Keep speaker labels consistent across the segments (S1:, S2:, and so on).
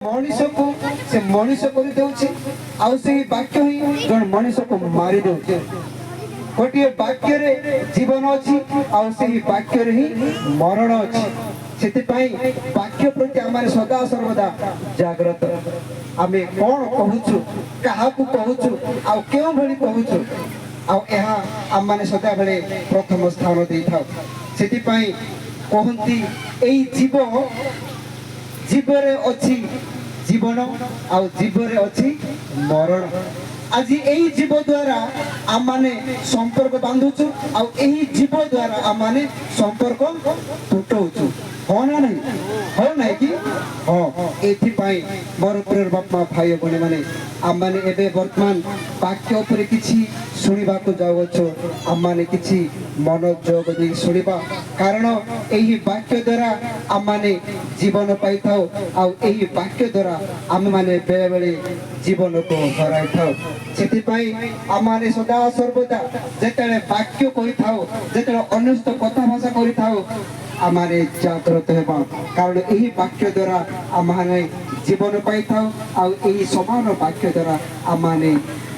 S1: मनीष को से मनीष कर दे वाक्य ही जन मनीष को मारी दे गोटे वाक्य रे जीवन अच्छी वाक्य रे ही मरण अच्छी से वाक्य प्रति आम सदा सर्वदा जागृत आम कौन कहूँ क्या कहूँ आउ क्यों भली कहूँ आम मैंने सदा बेले प्रथम स्थान दे था से कहती यही जीव जीवरे अच्छी जीवन आ जीवरे अच्छी मरण आज यही जीव द्वारा आम माने संपर्क बांधुचु आ जीव द्वारा आम माने संपर्क तुटौचु हाँ ना नहीं हाँ ना कि हाँ एथिपाई मोर प्रिय बापा भाई भणी माने आम माने एबे वर्तमान वाक्य उपरे किछि सुनिबा को जाउछो आम माने किछि मनोयोग दे सुनिबा कारण एही वाक्य द्वारा आम माने जीवन पाई थाओ आ एही वाक्य द्वारा आम माने बेले बेले जीवन को हराई थाओ सेथिपाई आम माने सदा सर्वदा जेतेले वाक्य कहि थाओ जेतेले अनुष्ट कथा भाषा करि थाओ आमाने जागृत हेबा कारण एही वाक्य द्वारा आमाने जीवन पाई थाओ आ एही समान वाक्य द्वारा आमाने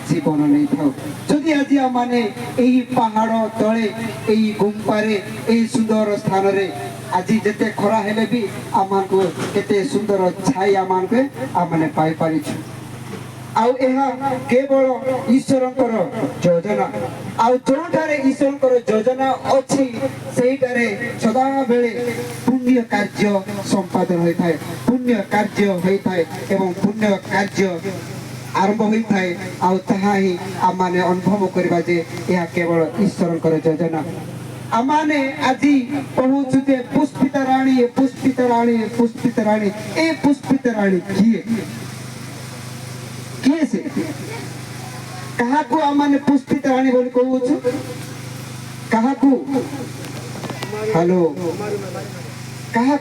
S1: जीवन नहीं थाओ जदि आज आमाने एही पहाड़ तले एही गुंपारे एही सुंदर स्थान रे आज जेते खरा हेले भी आमानको केते सुंदर छाई आमानके आमाने पाई पारिछु आउ एहा केवल ईश्वरंकर योजना आउ जोठारे ईश्वरंकर योजना अछि सेहिटारे सदा बेले पुण्य कार्य संपादन होई थाए पुण्य कार्य होई थाए एवं पुण्य कार्य आरंभ होई थाए आउ ताहा ही आमाने अनुभव करबा जे एहा केवल ईश्वरंकर योजना आमाने आजी कहूछु जे पुष्पिता रानी पुष्पिता रानी पुष्पिता रानी ए पुष्पिता रानी किए किए से कहा को आमाने पुष्पित रानी बोली कहूछु कहा को हेलो कहा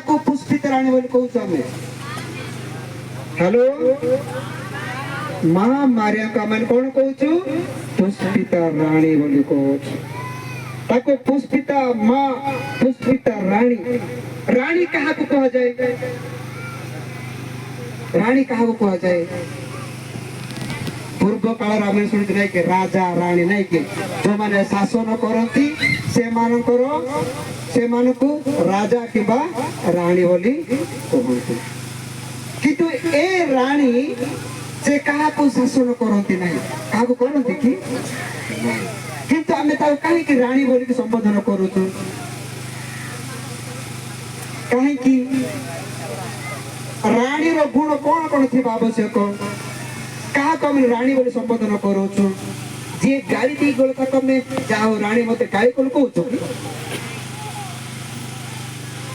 S1: को पुष्पित रानी बोली कहूछु हमें हेलो मां मारिया का मन कौन कहूछु पुष्पिता रानी बोली कहूछु ताको पुष्पिता मां पुष्पिता रानी रानी कहा को कहा जाए रानी कहा कह जाए पूर्व काल आम शुणी ना कि राजा रानी ना कि जो मैंने शासन करती से राजा कि रानी बोली कहते किंतु ए रानी से क्या शासन करती ना क्या करती कि किंतु आम कहीं रानी बोलिक संबोधन करूँ कहीं रानी रो गुण कौन कौन थी आवश्यक क्या कम रानी बोले संबोधन करो जी गाड़ी दी गोल तक में जाओ रानी मते गाड़ी कोल कहू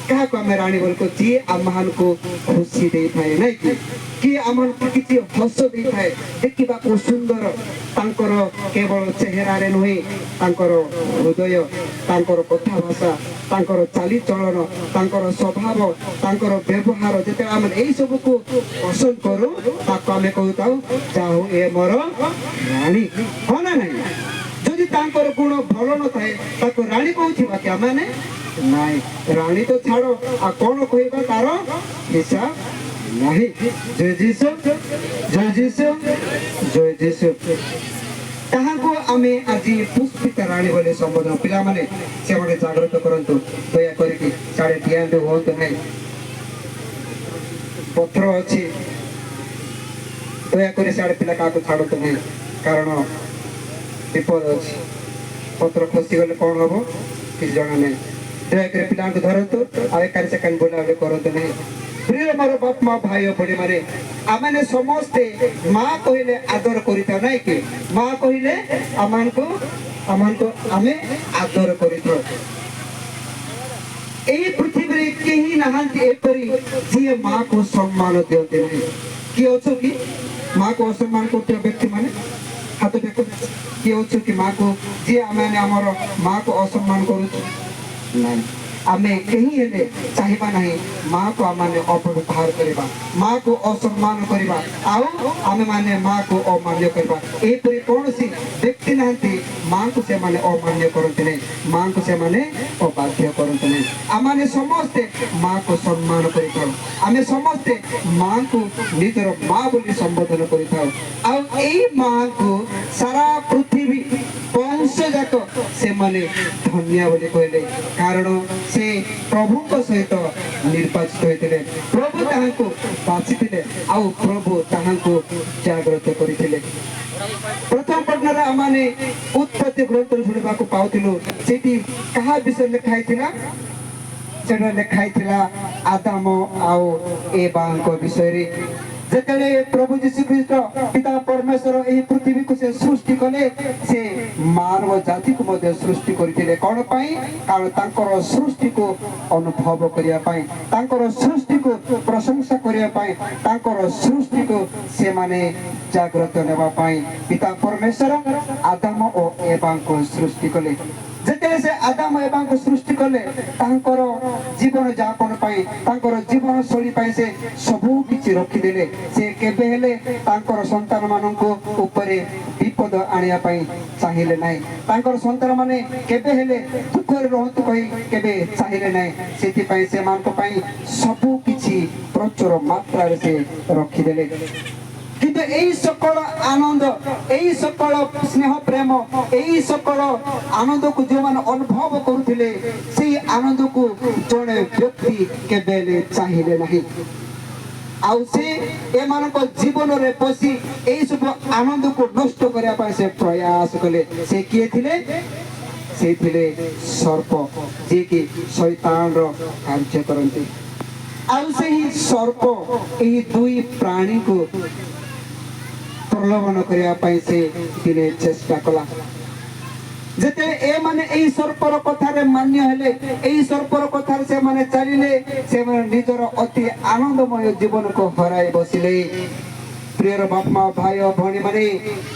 S1: क्या कम रानी बोल को जी आमहन को खुशी दे थाए नहीं कि आमहन को किछि हस दे थाए देखिबा को सुंदर तांकर केवल चेहरा रे नहे तांकर हृदय तांकर कथा भाषा तांकर चाली चलन तांकर स्वभाव तांकर व्यवहार जेते आम एई सब को पसंद करू ताको आमे कहताऊ जाओ ए मोर रानी हो ना नहीं जदि तांकर गुण भल न थाए ताको रानी कहूथिबा कि आमाने नहीं रानी तो छाड़ो आ कौन कहबा तार हिसाब नहीं जय जीसु जय जीसु जय जीसु कहा को आमे आज पुष्पित रानी बोले संबोधन पिला माने से माने जागृत करंतु दया करके साडे ध्यान दे होत नहीं पत्र अछि दया करे साडे पिला का को छाड़त नहीं कारण विपद अछि पत्र खसी गले कौन हबो कि जाना नहीं दयाकर पिला धरतु आ एक सेकंड बोला करते नहीं प्रिय मोर बाप माँ भाई बड़ी मारे आमने समस्ते माँ कहले आदर करिता नहीं कि माँ कहले आमान को आमे आदर करितो एही पृथ्वी रे केही नहांती एपरी जे माँ को सम्मान देते नहीं कि अछो कि माँ को असम्मान करते व्यक्ति माने हाथ देखो कि अछो कि माँ को जे आमने हमर माँ को असम्मान करू नहीं आमे कहीं हेले चाहिबा नहीं माँ को आमे अपव्यवहार करबा माँ को असम्मान करबा आउ आमे माने माँ को अमान्य करबा एपरि कोनोसी व्यक्ति नांती माँ को से माने अमान्य करते नहीं माँ को से माने अबाध्य करते नहीं आमाने समस्ते माँ को सम्मान करिथाउ आमे समस्ते माँ को निजर माँ बोली संबोधन करिथाउ आउ एई माँ को सारा पृथ्वी वंश जाक से माने धन्य बोली कहले कारण से प्रभु को सहित निर्वाचित होते प्रभु ताहाको बाछिथिले आउ प्रभु ताहाको जागृत करिथिले प्रथम पटनारे आमाने उत्पत्ति ग्रंथ शुणिबा को पाउथिलु सेठी कहा विषय लिखाई थिला सेटा लिखाई थिला आदम आउ एवाको विषय रे जेतेले प्रभु यीशु ख्रीष्ट पिता परमेश्वर एही पृथ्वी को से सृष्टि कले से मानव जाति को मध्य सृष्टि करथिले कोन पई कारण तांकर सृष्टि को अनुभव करिया पई तांकर सृष्टि को प्रशंसा करिया पई तांकर सृष्टि को से माने जागृत नेबा पई पिता परमेश्वर आदम और एवा को सृष्टि कले जेतेले से आदम एवं को सृष्टि कले तांकर जीवन यापन पाई तांकर जीवन शैली पाई से सबु किछि रखि देले से केबे हेले तांकर संतान माननको ऊपरे विपद आनिया पाई चाहिले नाही तांकर संतान माने केबे हेले दुख रे रहतु कहि केबे चाहिले नाही सेति पाई से मानको पाई सबु किछि प्रचुर मात्रा रे से रखि देले किंतु एई सकल आनंद एई सकल स्नेह प्रेम एई सकल आनंद को जो मान अनुभव करुथिले सेई आनंद को जणे व्यक्ति केबेले चाहिले नहीं आउ से ए मानक जीवन रे पसी एई सब आनंद को नष्ट करिया पाए से प्रयास कले से किए थिले से थिले सर्प जे कि शैतान रो कार्य करंती आउ से ही सर्प एई दुई प्राणी को प्रलोभन करिया पाई से दिने चेष्टा कला जेते ए माने एई सर्पर कथा रे मान्य हेले एई सर्पर कथा रे से माने चलिले से माने निजर अति आनंदमय जीवन को हराई बसिले प्रियर बाप माँ भाई और भणी माने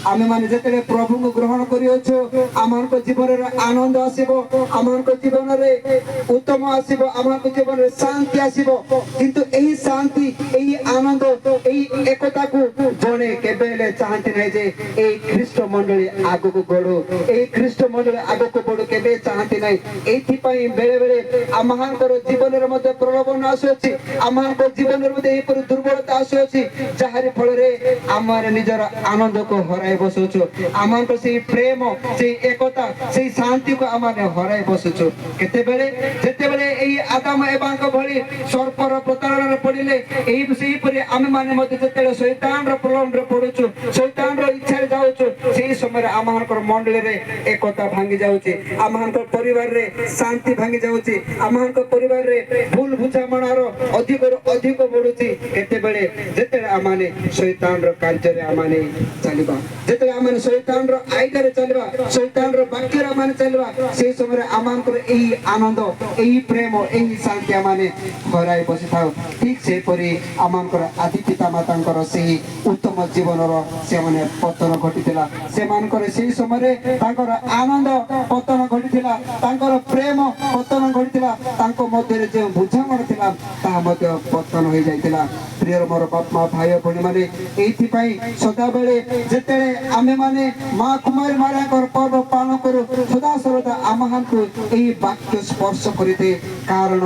S1: आमे माने जेते प्रभु को ग्रहण करियोछो आमान को जीवन रे आनंद आसीबो आमान को जीवन रे उत्तम आसीबो आमान को जीवन रे शांति आसीबो किंतु एही शांति एही आनंद एही एकता को जणे केबेले चाहते नै जे एही ख्रीष्ट मंडली आगो को बढो एही ख्रीष्ट मंडली आगो को बढो केबे चाहते नै एथि पई बेले बेले आमान को जीवन रे मध्ये प्रलोभन आसुछि आमान को जीवन रे मध्ये एही पर दुर्बलता आसुछि जहारी फल रे आमार निजर आनंद को हराई बसुछु आमान को से प्रेम से एकता से शांति को आमाने हराई बसुछु केते बेले जेते बेले एई आदम एवं को भली सर्पर प्रतारणा रे पडिले एई सेही परे आमे माने मते जेते शैतान रो प्रलोभन रे पडुछु शैतान रो इच्छा रे जाउछु सेही समय रे आमान को मंडली रे एकता भांगी जाउछि आमान को परिवार रे शांति भांगी जाउछि आमान को परिवार रे भूल बुझामणा रो अधिक बढुछि केते बेले जेते आमाने शैतान रो कार्य रे आमाने चलिबा जेते आमाने शैतान रो आइडा रे चलिबा शैतान रो वाक्य रे आमाने चलिबा से समय रे आमान को एही आनंद एही प्रेम एही शांति आमाने हराई बसि थाउ ठीक से परि आमान को आदि पिता मातांकर सेही उत्तम जीवन रो से माने पतन घटितिला से मान करे सेही समय रे तांकर आनंद पतन घटितिला तांकर प्रेम पतन घटितिला तांको मध्य रे जे बुझामण थिला ता मध्य पतन होई जाइतिला प्रिय मोर बाप माँ भाई भणी माने एथि पई सदा बेले जेतेले आमे माने माँ कुमारी मारा कर पर्व पालन करू सदा सर्वदा आमान को एही वाक्य स्पर्श करिते कारण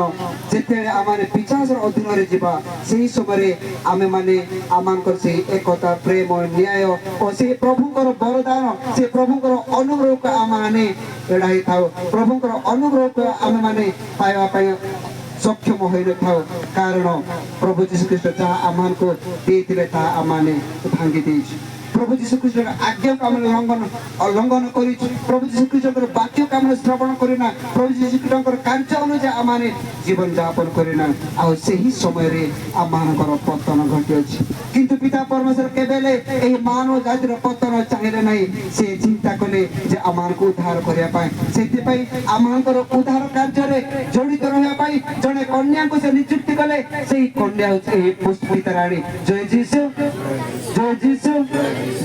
S1: जेतेले आमाने पिचासर अधीन रे जीवा सेही समय रे आमे माने आमान कर से एकता प्रेम न्याय और से प्रभु कर वरदान से प्रभु कर अनुग्रह को आमाने एडाई थाओ प्रभु कर अनुग्रह को आमे माने पाइबा पई सक्षम होई न थाओ कारण प्रभु यीशु ख्रीष्ट जहाँ आमान को देथिले ता आमाने भांगी देछि प्रभु यीशु ख्रीष्ट आज्ञा को आमे उल्लंघन करि प्रभु यीशु ख्रीष्ट वाक्य को आमे श्रवण करिना प्रभु यीशु ख्रीष्ट कार्य अनुसार आमाने जीवन यापन करिना आ सेही समय रे आमानकर पतन घटी अछि किंतु पिता परमेश्वर केबेले एही मानव जाति रो पतन चाहिले नाही से चिंता कले जे आमान को उद्धार करिया पाए सेति पई आमानकर उद्धार कार्य रे जड़ित रहया पाई जने कन्या को से नियुक्ति कले सेही कन्या अछि पुष्पिता रानी जय जय जीशु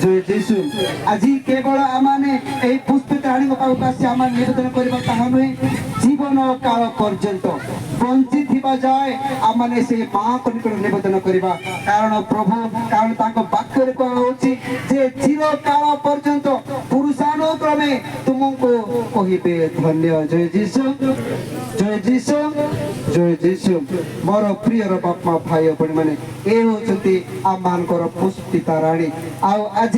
S1: जय जीशु आज केवल आमाने एई पुष्पित राणी पाखु आसी आम निवेदन करबा ताहा नुहे जीवन काल पर्यंत बंची थिबा जाए आमाने से मां को निकट निवेदन करबा कारण प्रभु कारण ताको वाक्य रे कहा होची जे चिर काल पर्यंत पुरुषानुक्रमे तुमको कहिबे धन्य जय जीशु जय जीशु जय जीशु मोर प्रिय बापा भाई बहन माने ए होचंती आम मानकर पुष्पिता राणी आउ आज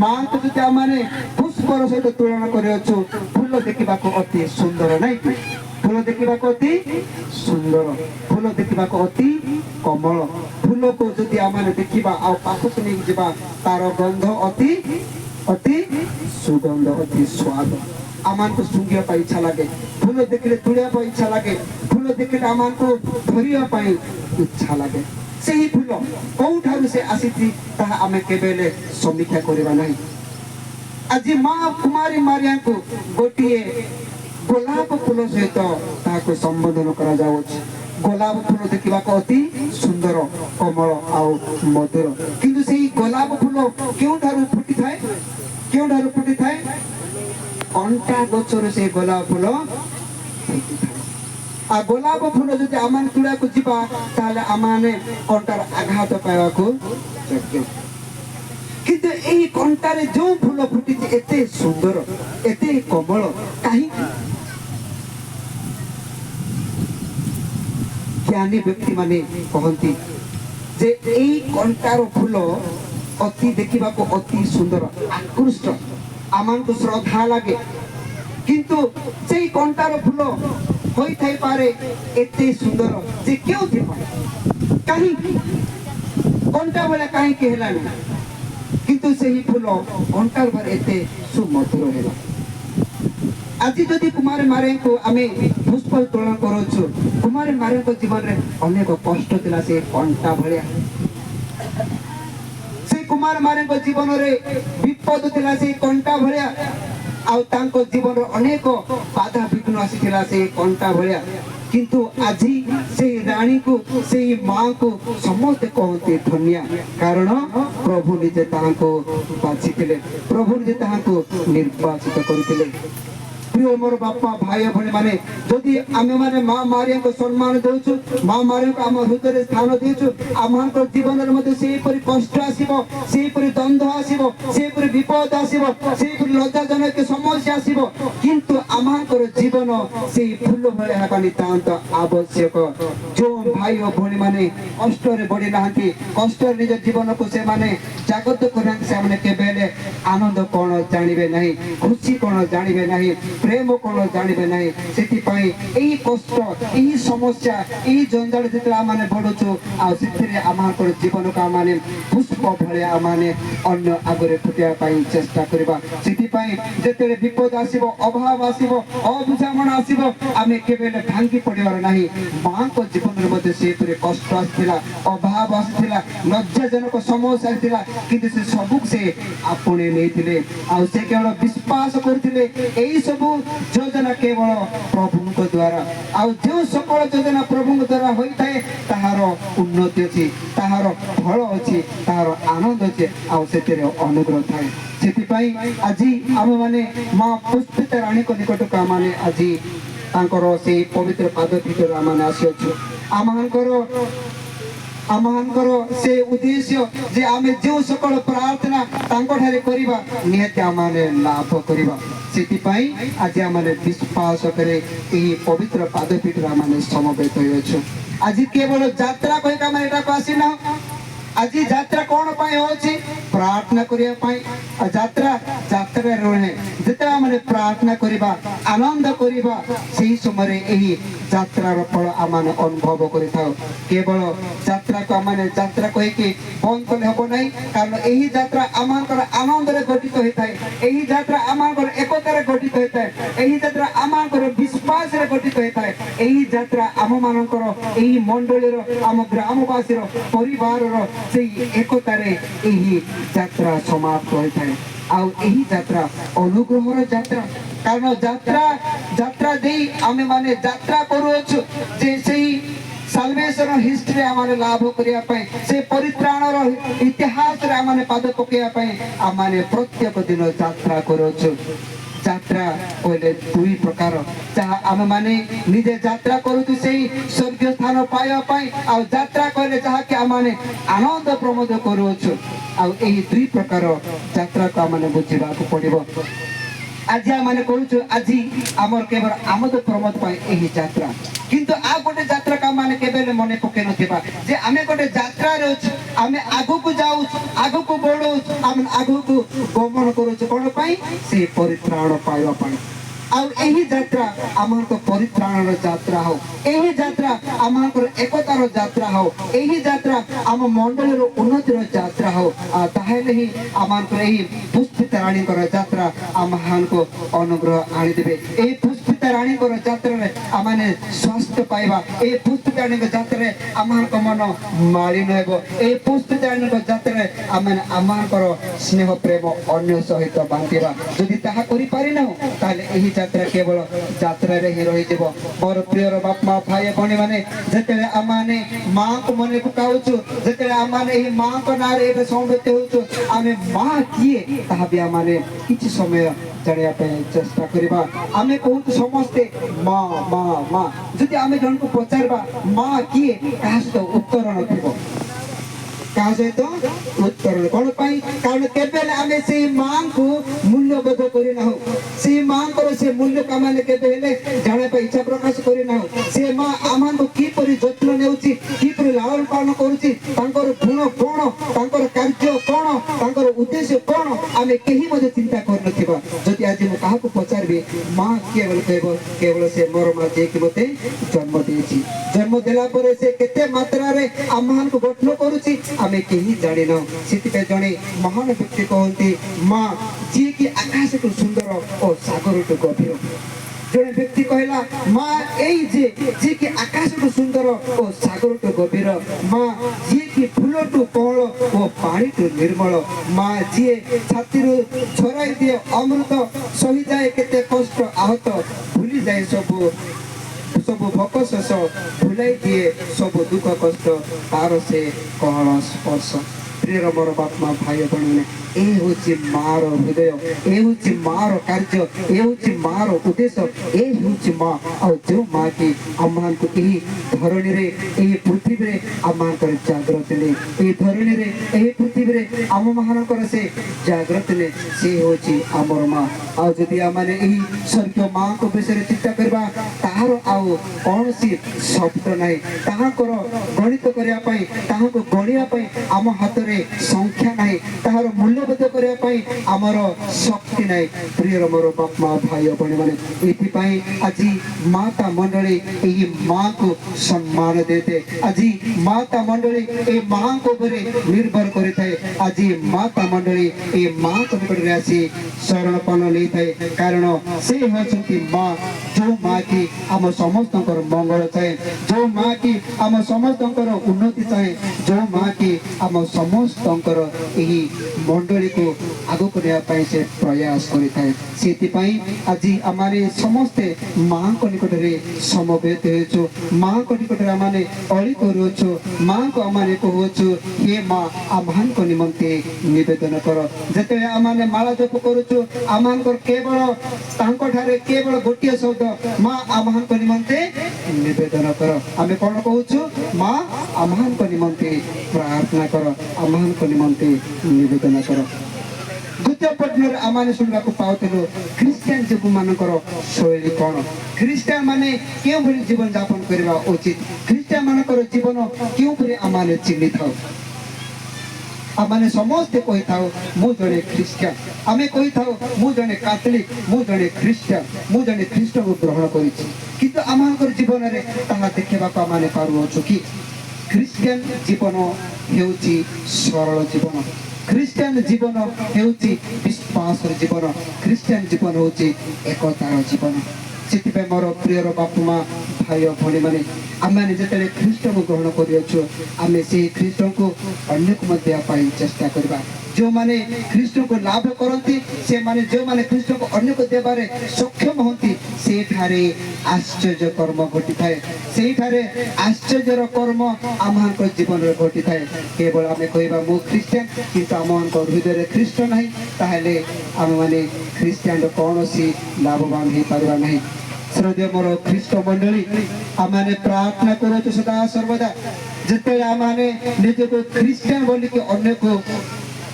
S1: मां को जति आम माने पुष्पर सहित तुलना करियछु फूल देखिबाको अति सुंदर नै फूल देखिबाको अति सुंदर फूल देखिबाको अति कमल फूल को जति आम माने देखिबा आ पाखक नै जिबा तार गंध अति अति सुगंध अति स्वाद आमान को सुंगिया पाई इच्छा लगे फूल देखले तुड़िया पाई इच्छा लगे फूल देखले आमान को धरिया पाई इच्छा लगे सही फूल कोठारु से आसीथि ताहा आमे केबेले समीक्षा करबा नाही आज मां कुमारी मारिया को गोटिए गोलाप फूल सहित ताको संबोधन करा जाउछ गोलाप फूल देखिबा को अति सुंदर कमल आउ मधुर किंतु सही गोलाप फूल केउठारु फुटी थाए कंटा गचर से गोलाप फूल आ गोलाप फूल जदि आमान तुड़ा को जीवा ताले आमाने कंटार आघात पावा को योग्य किंतु एही कंटारे जो फूल फुटी एते सुंदर एते कमल काहे ज्ञानी व्यक्ति माने कहंती जे एही कंटार फूल अति देखिबा को अति सुंदर आकृष्ट आमान को श्रद्धा लगे किंतु से कंटार फूल होई थाई पारे एते सुंदर जे क्यों थी पारे कहीं कंटा वाला कहीं कहला नहीं किंतु सही फूल कंटार भर एते सुमधुर हेला आज जदि कुमार मारे को आमे पुष्प तोलन करोछु कुमार मारे को जीवन रे अनेक कष्ट दिला से कंटा भलिया से कुमार मारे को जीवन रे विपद दिला से कंटा भलिया आउ तांको जीवन रो अनेक बाधा विघ्न आसीथिला से कंटा भलिया किंतु आजी से रानी को से मां को समस्त कहते धन्य कारण प्रभु निजे तांको बाछिथिले प्रभु निजे तांको निर्वाचित करथिले प्रिय मोर बापा भाई भणी माने जदि आमे माने मां मारिया को सम्मान देउछु मां मारिया को हम हृदय रे स्थान देउछु आमान को जीवन रे मते सेही परि कष्ट आसीबो सेही परि द्वंद्व आसीबो सेही परि विपद आसीबो सेही परि लज्जाजनक समस्या आसीबो किंतु आमान को जीवन सेही फूल भले हेबा नितांत आवश्यक जो भाई और भणी माने कष्ट रे बढी नाहंती कष्ट रे निज जीवन को से माने जागृत करन से माने केबेले आनंद कोन जानिबे नाही खुशी कोन जानिबे नाही प्रेम कोन जानिबे नाही सेति पई एही कष्ट एही समस्या एही जंजाल जेतला माने बडुछु आ सेतिरे आमार को जीवन का माने पुष्प भले माने अन्य आगरे फुटिया पई चेष्टा करबा सेति पई जेतले विपद आसीबो अभाव आसीबो अबुझामण आसीबो आमे केबेले भांगी पडिबार नाही मां को जीवन रे मते से परे कष्ट आसीला अभाव आसीला लज्जाजनक समस्या आसीला किंतु से सबुक से आपणे लेथिले आ से केवल विश्वास करथिले एही सब योजना केवल प्रभु को द्वारा आउ जो सकल योजना प्रभु द्वारा होई थाए ताहार उन्नति अछि ताहार फल अछि ताहार आनंद अछि आउ सेतेरे अनुग्रह थाए सेति पई आजि आम माने मां पुष्पिता रानी को निकट का माने आजि तांकर से पवित्र पाद भीतर आमाने आसीअछु आमानकर से उद्देश्य जे आमे जो सकल प्रार्थना तांको ठारे करिबा निहत आमाने लाभ करिबा सेति पई आज आमाने विश्वास करे एही पवित्र पादपीठ आमाने समवेत होइछु आज केवल यात्रा कहि का माने एटा आसीना आज यात्रा कोन पाई होछि प्रार्थना करिया पाई यात्रा रहे जेतरा माने प्रार्थना करिबा आनंद करिबा सेही समय एही यात्रार फल आमाने अनुभव करिथाउ केवल यात्रा को आमाने यात्रा कहि कि बंद करले हबो नै कारण एही यात्रा आमानकर आनंद रे गठित होइथाय एही यात्रा आमानकर एकता रे गठित होइथाय एही यात्रा आमानकर विश्वास रे गठित होइथाय एही यात्रा आम मानकर एही मंडली रो आम ग्रामवासी रो परिवार रो सेही एकता रे एही यात्रा समाप्त होइथाय आउ एही यात्रा अनुग्रहर यात्रा कारण यात्रा दे आमे माने यात्रा करूछु जे सेही साल्वेशन हिस्ट्री आमाने लाभ करिया पई से परित्राणर इतिहास रे आमाने पाद पकेया पई आमाने प्रत्येक दिन यात्रा करोछु यात्रा कोले दुई प्रकार जहा आम माने निजे यात्रा करूछु सेही स्वर्गीय स्थान पाया पई आ यात्रा कोले जहा कि आमाने आनंद प्रमोद करूछु आ एही दुई प्रकार यात्रा को आमाने बुझिबा को पड़िबो आज आम करूँ आज आमर केवल आमद प्रमोद यही यात्रा किंतु आ गोटे यात्रा का माने केबे मन पके नथिबा जे आमे गोटे यात्रा रे आमे आगु को जाऊ आगु को बढ़ू आम आगु को गमन करूँ कोन पई से परित्राण पाइबा पई आ एही यात्रा आमर को परित्राणर यात्रा हो एही यात्रा आमर को एकतार यात्रा हो एही यात्रा आम मंडलीर उन्नतिर यात्रा हो आ ताहेले ही आमर को एही पुष्पिता रानी कर यात्रा आमहान को अनुग्रह आनी देबे एही पुष्पिता रानी कर यात्रा रे आमाने स्वास्थ्य पाइबा एही पुष्पिता रानी को यात्रा रे आमहान को मन मालिन हेबो एही पुष्पिता रानी को यात्रा रे आमाने आमहान को स्नेह प्रेम अन्य सहित बांटिबा जदि ताहा करि पारि न ताले एही यात्रा केवल यात्रा रे ही रही जेबो मोर प्रियर बाप मां भाई भणी माने जतेले आमाने मां को मने पुकाउछु जतेले आमाने एही मां को नारे एबे समबेते होछु आमे मां किए ताहा बि आमाने किछि समय जानिया पे चेष्टा करिबा आमे कहू समस्ते मां मां मां जदि आमे जन को पचारबा मां किए ताहा से उत्तर नथिबो कहा जाए तो उत्तर कौन पाई कारण केबेले आमे से मां को मूल्यबोध करि ना हो से मां को से मूल्य कामाने केबेले जाने पे इच्छा प्रकाश करि ना हो से मां आमान को की परि जत्न नेउची की परि लालन पालन करूची तांकर गुण कोन तांकर कार्य कोन तांकर उद्देश्य कोन आमे केही मध्ये चिंता कर नथिबा जति आज मु काहा को पचारबे मां केवल से मोर मां जे कि मते जन्म देछि जन्म देला परे से केते मात्रा रे आमान को गठन करूची आमे केही जानि न सिति पे जणे महान व्यक्ति कहंती मां जी की आकाश को सुंदर और सागर को गभीर जणे व्यक्ति कहला मां एई जी की आकाश को सुंदर और सागर को गभीर मां जी की फूल टू कोहल और पानी टू निर्मल मां जी छाती रो छोराई दिए अमृत सही जाए केते कष्ट आहत भूली जाए सब भोक शोष भुलाई दिए सब दुख कष्ट तार से कहल स्पर्श प्रिय मोर बाप मां भाई भणी ए होची मार हृदय ए होची मार कार्य ए होची मार उद्देश्य ए होची मां और जो मां की अम्मान को एही धरणी रे एही पृथ्वी रे अम्मान कर जागृत ले ए धरणी रे एही पृथ्वी रे आम महान कर से जागृत ले से होची हमर मां और जदि आमाने एही स्वर्गीय मां को विषय चिंता करबा ताहार आउ कोनसी शब्द नाही ताहा कर गणित करिया पई ताहा को गणिया पई आम हाथ रे संख्या नाही ताहार मूल्यबोध करिया पई हमर शक्ति नाही प्रिय मोर बाप मां भाई भणी माने एथि पई आजि माता मंडली एही मां को सम्मान देते आजि माता मंडली ए मां को बरे निर्भर करिथाय आजि माता मंडली ए मां को निकट आसी शरणपन लेथाय कारण से हसंती मां जो मां की आम समस्तंकर मंगल चाहे जो मां की आम समस्तंकर उन्नति चाहे जो मां की आम समस्तंकर एही मंडली को आगो करिया पई से प्रयास करिथाय सेति पई आजि आमाने समस्ते मां को निकट रे समवेत हेछु मां को निकट रे आमाने अळी करूछु मां को आमाने कहूछु हे मां आमान को निमंते निवेदन कर जते आमाने माला जप करूछु आमान को केवल तांको ठारे केवल गोटिए शब्द मां आमान को निमंते निवेदन कर आमे कोन कहूछु मां आमान को निमंते प्रार्थना कर आमान को निमंते निवेदन कर द्वितीय पटनर आमाने सुनबा को पाउतलो क्रिश्चियन जीव मानकर शैली कोन क्रिश्चियन माने केउ भली जीवन यापन करबा उचित क्रिश्चियन मानकर जीवन केउ भली आमाने चिन्हित हो आमाने समस्त कहि थाओ मु जने क्रिश्चियन आमे कहि थाओ मु जने कैथोलिक मु जने क्रिश्चियन मु जने ख्रीष्ट को ग्रहण करिछि किंतु आमानकर जीवन रे ताहा देखबा को आमाने पारु छु कि क्रिश्चियन जीवन हेउची सरल जीवन क्रिश्चियन जीवन हेउची विश्वास जीवन क्रिश्चियन जीवन होची एकतार जीवन से मोर प्रिय बापू माँ भाई भणी मैंने आम जिते ख्रीष्ट को ग्रहण कर आम से ख्रीष्ट को अन्य को चेष्टा करवा जो माने कृष्ण को लाभ करती से माने जो माने कृष्ण को अन्य को देबारे सक्षम होती से ठारे आश्चर्य कर्म घटी थाए से ठारे आश्चर्यर कर्म आम जीवन में घटी थाए केवल आम कहवा मु ख्रीस्टियान किंतु आम हृदय ख्रीष्ट ना ताहले आम माने ख्रीस्टियान कौन सी लाभवान हो पार ना श्रद्धेय मोर ख्रीष्ट मंडली आम प्रार्थना करो सदा सर्वदा जिते आम निजक ख्रीस्टियान बोल के अन्य को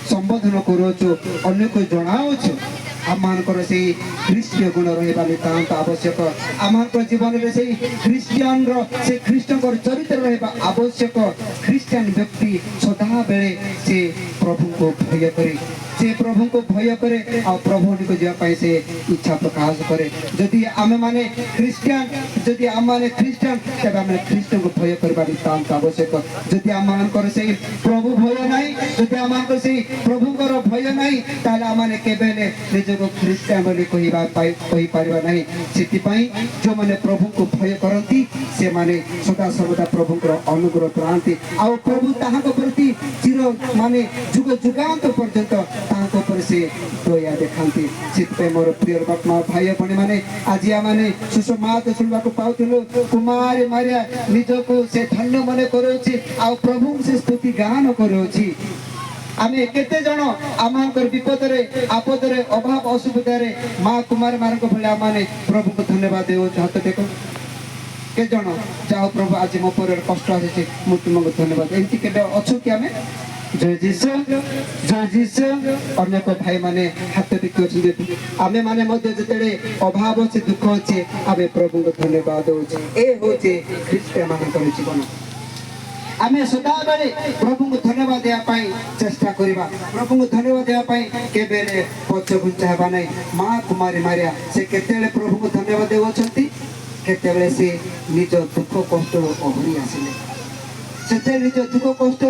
S1: संबोधन करोचु अन्य को जनाओचु आमर से ख्रीष्टीय गुण रहा नितांत आवश्यक आम जीवन में से ख्रीस्टियान से ख्रीष्ट चरित्र रहा आवश्यक ख्रीस्टियान व्यक्ति सदा बेले से प्रभु को भय करे से प्रभु को भय करे और प्रभु को जावाई से इच्छा प्रकाश करे जदि आम माने ख्रीस्टियान जदि आम माने ख्रीस्टियान तब आम ख्रीष्ट को भय करवा नितांत आवश्यक जदि आम से प्रभु भय ना जदि आम से प्रभुଙ୍କର भय नहीं ताले आम केबेले निजको ख्रीस्टियान बोली कही पारिबा नहीं सेतिपाई जो माने प्रभु को भय करती से माने सदा सर्वदा प्रभुଙ୍କର अनुग्रह पाती आ प्रभु ताहाको प्रति चिर माने जुग जुगांत पर्यंत ताहाको पर से दया देखांती सेतिपाई मोर प्रिय बापमा भाई बहन माने आज आमाने सुसमाद सुनबाको पाउथिलो कुमारी मारिया निजको से धन्य मने करोछि आ प्रभु से स्तुति गान करोछि आमे केते जण आमांकर विपदरे आपदरे अभाव असुविधारे माँ कुमार मान को भले आमाने प्रभु को धन्यवाद देओ हाथ देखो के जण जाओ प्रभु आज मो पर कष्ट आसे मु तुमको धन्यवाद एंती केबे अछु कि आमे जय जीसु अनेक भाई माने हाथ टेकी आमे माने मध्य जतेडे अभाव से दुख अछि आमे प्रभु को धन्यवाद देउ ए होचे ख्रीष्टियान मानकर जीवन आमे सदा बेले प्रभु को धन्यवाद देवा चेष्टा करवा प्रभु को धन्यवाद देवा केबेले पछ घुंचा हेबा नै माँ कुमारी मारिया से केतेले प्रभु को धन्यवाद देवछंती केतेले से निज दुख कष्ट ओहरी आसिले सेते निज दुख कष्ट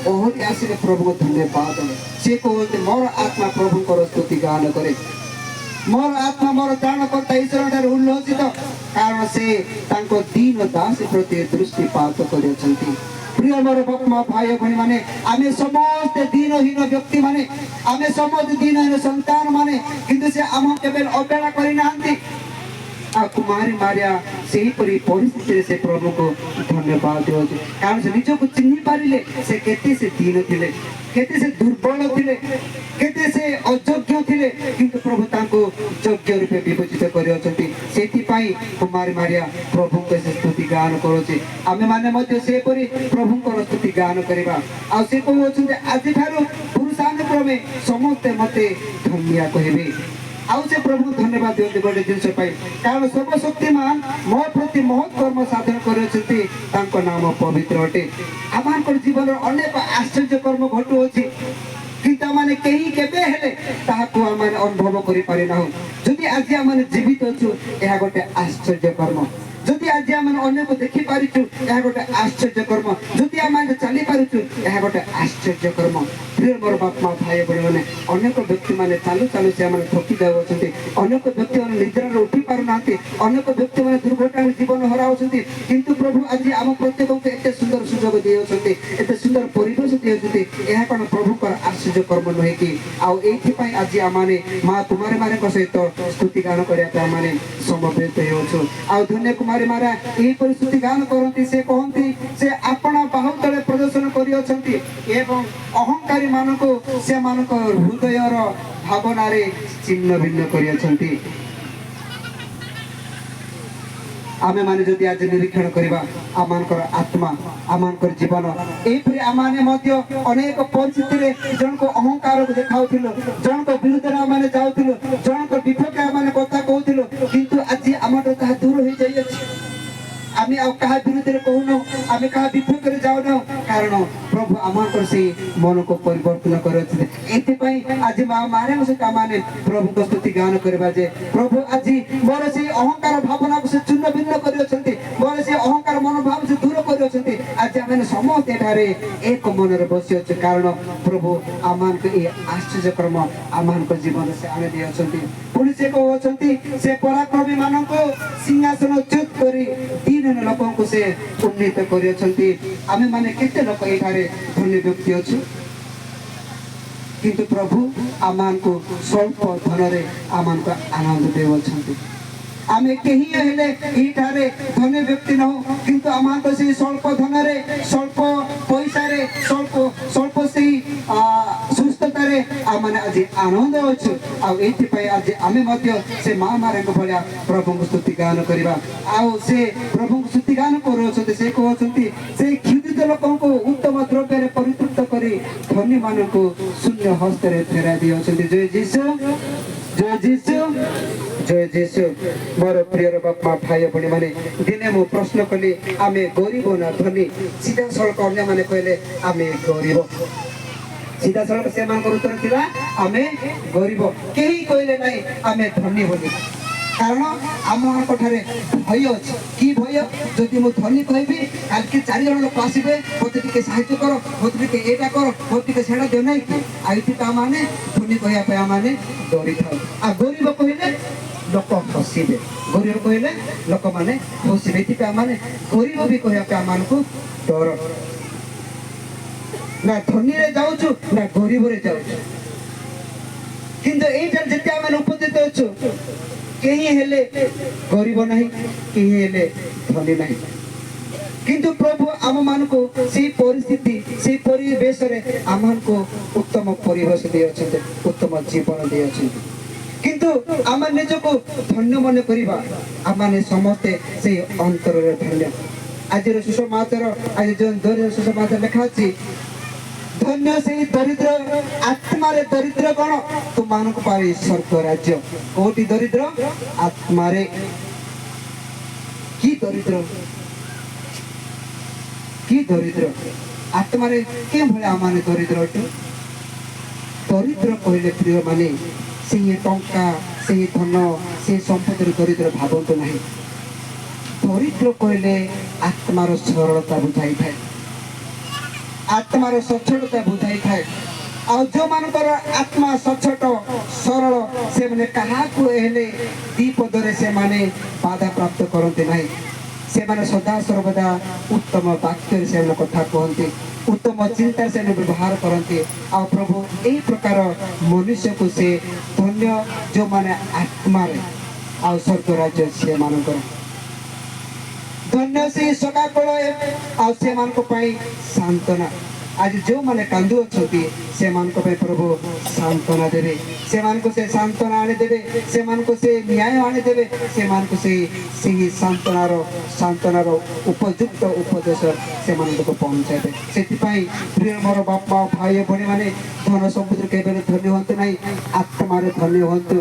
S1: ओहरी आसिले प्रभु को धन्यवाद देले से कहते मोर आत्मा प्रभु को स्तुति गान करे मोर आत्मा मोर दान करता ईश्वर ठार उल्लसित कारण से तांको दीन दास प्रति दृष्टिपात करिसंती प्रिय मोर बापमा भाई भणी माने आमे समस्त दीनहीन व्यक्ति माने आमे समस्त दीनहीन संतान माने किंतु से आम केवल अवहेला करि नांती आ कुमारी मारिया सही परी परिस्थिति से प्रभु को धन्यवाद दियो कारण से निज को चिन्ह पारिले से केते से दीन थिले केते से दुर्बल थिले केते से अयोग्य थिले किंतु प्रभु तांको योग्य रूपे विभूषित करियछंती सेति पाई कुमारी मारिया प्रभु के स्तुति गान करोचे आमे माने मध्ये से परी प्रभु को स्तुति गान करबा आ से कहउछंते आज थारो पुरुषानुक्रमे समस्त मते धन्य कहबे आउ से प्रभु धन्यवाद दियते गोटे जिनस पाई कारण सर्वशक्तिमान मो प्रति महत् कर्म साधन करछंती तांको नाम पवित्र अटे आमानकर जीवन अनेक आश्चर्य कर्म घटु अछि किंतु माने केही केबे हेले ताहाको आमान अनुभव करि पारे ना जदि आज आमान जीवित अछु एहा गोटे आश्चर्य कर्म जदि आज आम अन्य को देखि पारिछु यह गोटे आश्चर्य कर्म जदि आम चली पारिछु यह गोटे आश्चर्य कर्म प्रिय मोर बापमा भाई बहन मैंने अनेक व्यक्ति मैंने चालू चालू से थकी जाऊँच अनेक व्यक्ति मैंने निद्रार उठी पार ना अनेक व्यक्ति मैंने दुर्घटना जीवन हराऊँ किंतु प्रभु आज आम प्रत्येक को एत सुंदर सुजोग दिए एत सुंदर परिवेश दिए यह कौन प्रभुकर आश्चर्य कर्म नुहे कि आईपाई आज आम माँ कुमारी मान सहित स्तुति गान करने समवेत हो धन्य कुमारी मारा यही परिस्थिति गान करती से कहती से आपण बाहु तले प्रदर्शन करियछंती एवं अहंकारी मानको से मानको हृदयर भावना रे चिन्ह भिन्न करियछंती आमे माने जदि आज निरीक्षण करबा आमानकर आत्मा आमानकर जीवन एपरि आमाने मध्य अनेक परिस्थिति रे जन को अहंकार को देखाउथिलो जन को विरुद्ध रे आमाने जाउथिलो जन को विपक्ष आमाने कथा कहउथिलो किंतु आज आमार ता दूर हो जाय अछि आमे आ कहा विरुद्ध रे कहउनो आमे कहा विपक्ष रे जाउ न कारण प्रभु आमानकर से मन को परिवर्तन करथिले एते पई आज माने से आमाने प्रभु को स्तुति गान करबा जे प्रभु आज मोर से अहंकार भावना को से चूर्ण भिन्न करियछंती मोर से अहंकार मनोभाव से दूर करियछंती आज आमे समस्त एठारे एक मन रे बसियछ कारण प्रभु आमान के ए आश्चर्य कर्म आमान को जीवन से आने दियछंती पुनि से कहउछंती से पराक्रमी मानन को सिंहासन च्युत करी दीन लोकन को से उन्नत करियछंती आमे माने केते लोक एठारे धन्य व्यक्ति अछि किंतु प्रभु आमान को स्वल्प धन आमान को आनंद देवछंती आमे केही हेले इठारे धनी व्यक्ति न हो किंतु आमान को से स्वल्प धन रे स्वल्प पैसा रे स्वल्प स्वल्प से सुस्थता रे आमाने आज आनंद अछि आ एति पय आज आमे मध्य से मां मारे को भलिया प्रभु को स्तुति गान करबा आ से प्रभु को स्तुति गान करो छते से कहउछंती से क्षुधित लोकन को उत्तम द्रव्य रे परितृप्त करी धनी मान को शून्य हस्त रे फेरा दियो छते जय जीसु जय जीसु जय जीसु मोर प्रिय बापा भाई भणी माने दिने मु प्रश्न कली आमे गरीब ना धनी सीधा सड़क अन्य माने कहले आमे गरीब सीधा सड़क से मान उत्तर थिला आमे गरीब केही कहले नाही आमे धनी बोली कारण आम ठारे भय अच्छे कि भय जदि मु धनी कहबी काल के 4 जन लोक आसबे मते टिके साहाय्य कर मते टिके एटा कर मते टिके सेडा दे नै कि आइति ता माने धनी कहया पे माने डरी थाउ आ गरीब कहले लोक हसीबे गरीब कहले लोक माने हसीबे ति पे माने गरीब भी कहया पे मान को डर ना धनी रे जाउछु ना गरीब रे जाउछु किंतु ए जन जति आमे उपस्थित अछु केही हेले गरीब नहीं केही हेले धनी नहीं किंतु प्रभु आम मान को से परिस्थिति से परिवेश रे आम को उत्तम परिवेश दे अछते उत्तम जीवन दे अछते किंतु आम निज को धन्य मन करिबा आमाने समस्ते से अंतर रे धन्य आज सुसमाचार आज जो दरिद्र सुसमाचार लिखा अछि धन्य से दरिद्र आत्मा रे दरिद्र कौन तुम मान को पावे स्वर्ग राज्य कोटि दरिद्र आत्मा रे की दरिद्र आत्मा रे के भले माने दरिद्र अटु दरिद्र कहले प्रिय माने से टंका से धन से संपत्ति रे दरिद्र भावंत नहीं दरिद्र कहले आत्मार सरलता बुझाई थाए आत्मार सचलता बुझाई थाए आ जो मानकर आत्मा सचट सरल से माने कहा को हेले दीपदरे से माने बाधा प्राप्त करते नहीं से माने सदा सर्वदा उत्तम वाक्य से माने कथा कहते उत्तम चिंता से व्यवहार करते आ प्रभु एई प्रकार मनुष्य को से धन्य जो माने आत्मा रे आ स्वर्ग राज्य से मानकर धन्य से सकाकल आ से मान को पाई सांत्वना आज जो माने कांदु अछती से मान को प्रभु सांत्वना देवे से मान को से सांत्वना आने देवे से मान को से न्याय आने देवे से मान को से सांत्वनार उपयुक्त उपदेश से मान को पहुंचाइबे सेति पई प्रिय मोर बापा भाई भणी माने धन संपत्ति केबे धन्य होंते नाही आत्मा रे धन्य होंतु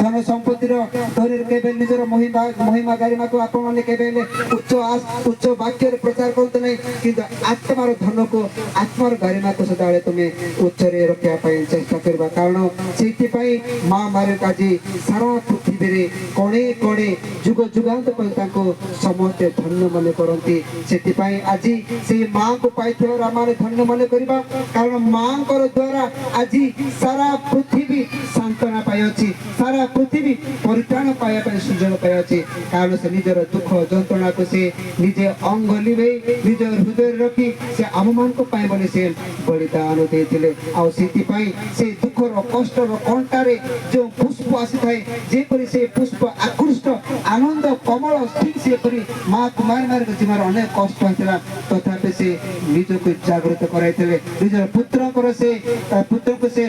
S1: धन संपत्ति रो धन केबे निजर महिमा गरिमा को आपण माने केबे उच्च वाक्य रे प्रचार करते नाही किंतु आत्मार धन को आत्मार गरिमा को सदाळे तुमे उच्च रे रखिया पई चेष्टा करबा कारण सेति पई मां मारे काजी सारा पृथ्वी रे कोणे कोणे जुग जुगांत पई ताको समस्त धन्य मने करंती सेति पई आजी से मां को पाइथो रामारे धन्य मने करबा कारण मां कर द्वारा आजी सारा पृथ्वी सांत्वना पाई अछि सारा पृथ्वी परित्राण पाया पर सुजन पाई अछि कारण से निजर दुख जंत्रणा को से निजे अंग लिबे निज हृदय रखी से आम मान को पाए बोले से बलिदान देथिले आ सेति पई से दुख रो कष्ट रो कंटारे जो पुष्प आसी थाए जे परि से पुष्प आकृष्ट आनंद कमल ठीक से परि मां कुमार मार के जीवन अनेक कष्ट होतला तथापि से निज को जागृत कराइथिले निजर पुत्र को से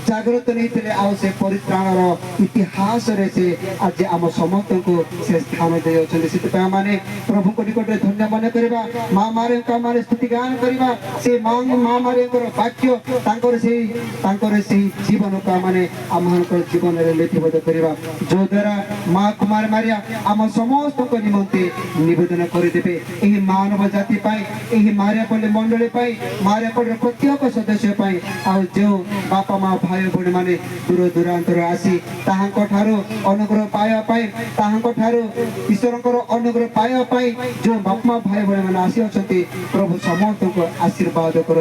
S1: जागृत नहीं थे आ से परित्राण इतिहास रे से आज आम समस्त को से स्थान दे अछले से माने प्रभु को निकट धन्य मन करबा मां मारे का मारे स्तुति गान करबा से मां मारे को वाक्य तांकर से जीवन का माने आमहन को जीवन रे लिपिबद्ध करबा जो द्वारा मां कुमार मारिया आम समस्त को निमंते निवेदन कर देबे एही मानव जाति पाई एही मारिया पले मंडली पाई मारिया पले प्रत्येक सदस्य पाई आ जो बापा मां भाई भणी माने दूर दूरांतर आसी ताहांको ठारो अनुग्रह पाया पाई ताहांको ठारो ईश्वरकर अनुग्रह पाया पाई जो बापा भाई भणी माने आसी अछंती प्रभु समस्त को आशीर्वाद कर